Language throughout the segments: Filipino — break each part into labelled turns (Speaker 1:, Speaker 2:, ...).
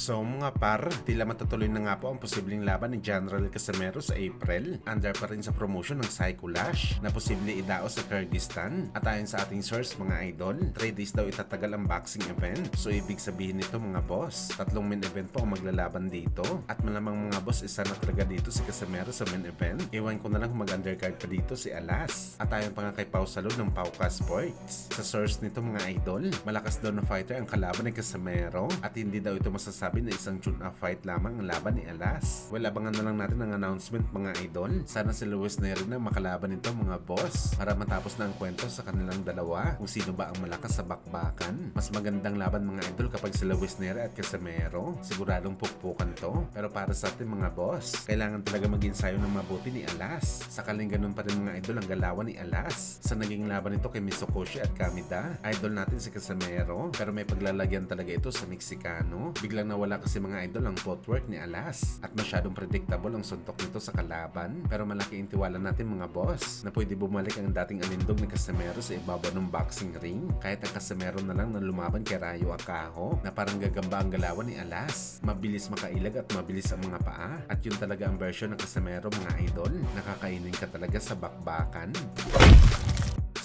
Speaker 1: So mga par, tila matutuloy na nga po ang posibleng laban ni General Casimero sa April. Under pa rin sa promotion ng Psycho Lash na posible idaos sa Kyrgyzstan. At ayon sa ating source mga idol, 3 days daw itatagal ang boxing event. So ibig sabihin nito mga boss, 3 main event po ang maglalaban dito. At malamang mga boss, isa na talaga dito si Casimero sa main event. Iwan ko na lang kung mag-undercard pa dito si Alas. At ayon pa nga kay Pau Salud ng Pauka Sports, sa source nito mga idol, malakas daw na fighter ang kalaban ni Casimero at hindi daw ito masasabi na isang tune-up fight lamang ang laban ni Alas. Well, abangan na lang natin ang announcement mga idol. Sana si Luis Neri na makalaban nito mga boss para matapos na ang kwento sa kanilang dalawa kung sino ba ang malakas sa bakbakan. Mas magandang laban mga idol kapag si Luis Neri at Casimero. Siguradong pukpukan to. Pero para sa atin mga boss, kailangan talaga mag-ensayo ng mabuti ni Alas. Sakaling ganun pa rin mga idol ang galawan ni Alas. Sa naging laban nito kay Misokoshi at Kamida, idol natin si Casimero. Pero may paglalagyan talaga ito sa Meksikano. Biglang nawala kasi mga idol ang footwork ni Alas at masyadong predictable ang suntok nito sa kalaban. Pero malaki ang tiwala natin mga boss na pwede bumalik ang dating alindog ni Casimero sa ibabaw ng boxing ring. Kahit ang Casimero na lang na lumaban kay Rayo Akaho na parang gagamba ang galawan ni Alas. Mabilis makailag at mabilis ang mga paa. At yun talaga ang version ng Casimero mga idol. Nakakainin ka talaga sa bakbakan.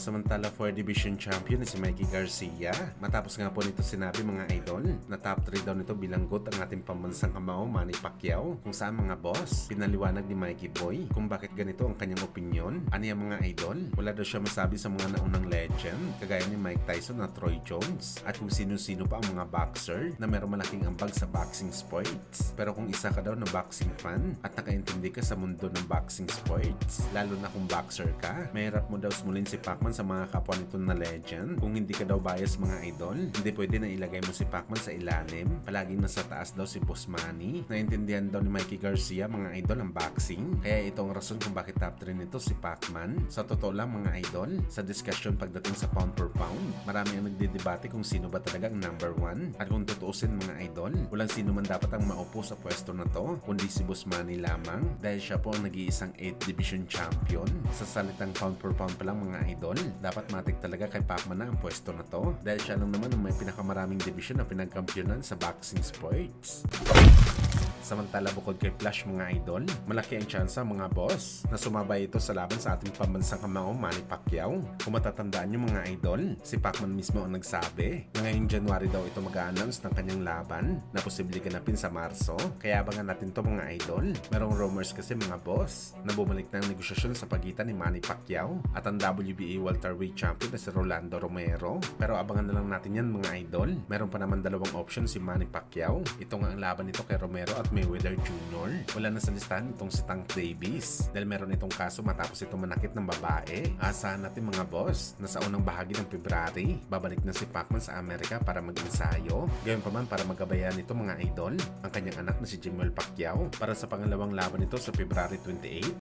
Speaker 1: Samantala 4 Division Champion na si Mikey Garcia. Matapos nga po nito sinabi mga idol na top 3 daw nito bilang GOAT ang ating pambansang kamao Manny Pacquiao. Kung saan mga boss, pinaliwanag ni Mikey Boy kung bakit ganito ang kanyang opinion. Ano yung mga idol? Wala daw siya masabi sa mga naunang legend kagaya ni Mike Tyson at Troy Jones at kung sino-sino pa ang mga boxer na meron malaking ambag sa boxing sports. Pero kung isa ka daw na boxing fan at nakaintindi ka sa mundo ng boxing sports, lalo na kung boxer ka, mahirap mo daw smulin si Pacman sa mga kapwa nito na legend. Kung hindi ka daw bias mga idol, hindi pwede na ilagay mo si Pacman sa ilalim. Palaging nasa taas daw si Boss Manny. Naintindihan daw ni Mikey Garcia mga idol ang boxing. Kaya ito ang rason kung bakit top 3 nito si Pacman. Sa totoo lang mga idol, sa discussion pagdating sa pound per pound, marami ang nagdidebate kung sino ba talaga ang number 1. At kung tutuusin mga idol, walang sino man dapat ang maupo sa pwesto na to, kundi si Boss Manny lamang dahil siya po ang nag-iisang 8th Division Champion. Sa salitang pound per pound pa lang mga idol, dapat matik talaga kay Pacman na ang pwesto na to dahil siya lang naman ang may pinakamaraming division na pinagkampyonan sa boxing sports. Samantala bukod kay Flash mga idol, malaki ang tsansa mga boss na sumabay ito sa laban sa ating pambansang kamao Manny Pacquiao. Kung matatandaan nyo mga idol, si Pacman mismo ang nagsabi na ngayong January daw ito mag-a-announce ng kanyang laban na posibleng ganapin sa Marso. Kaya abangan natin to mga idol. Merong rumors kasi mga boss na bumalik na ang negosasyon sa pagitan ni Manny Pacquiao at ang WBA welterweight champion na si Rolando Romero. Pero abangan na lang natin yan mga idol. Meron pa naman dalawang option si Manny Pacquiao. Ito nga ang laban nito kay Romero at Mayweather Jr. Wala na sa listahan itong si Tank Davis dahil meron itong kaso matapos ito manakit ng babae. Asahan natin mga boss na sa unang bahagi ng February, babalik na si Pacman sa Amerika para mag-ensayo. Gayon pa man para magabayan nito mga idol ang kanyang anak na si Jimwell Pacquiao para sa pangalawang laban nito sa February 28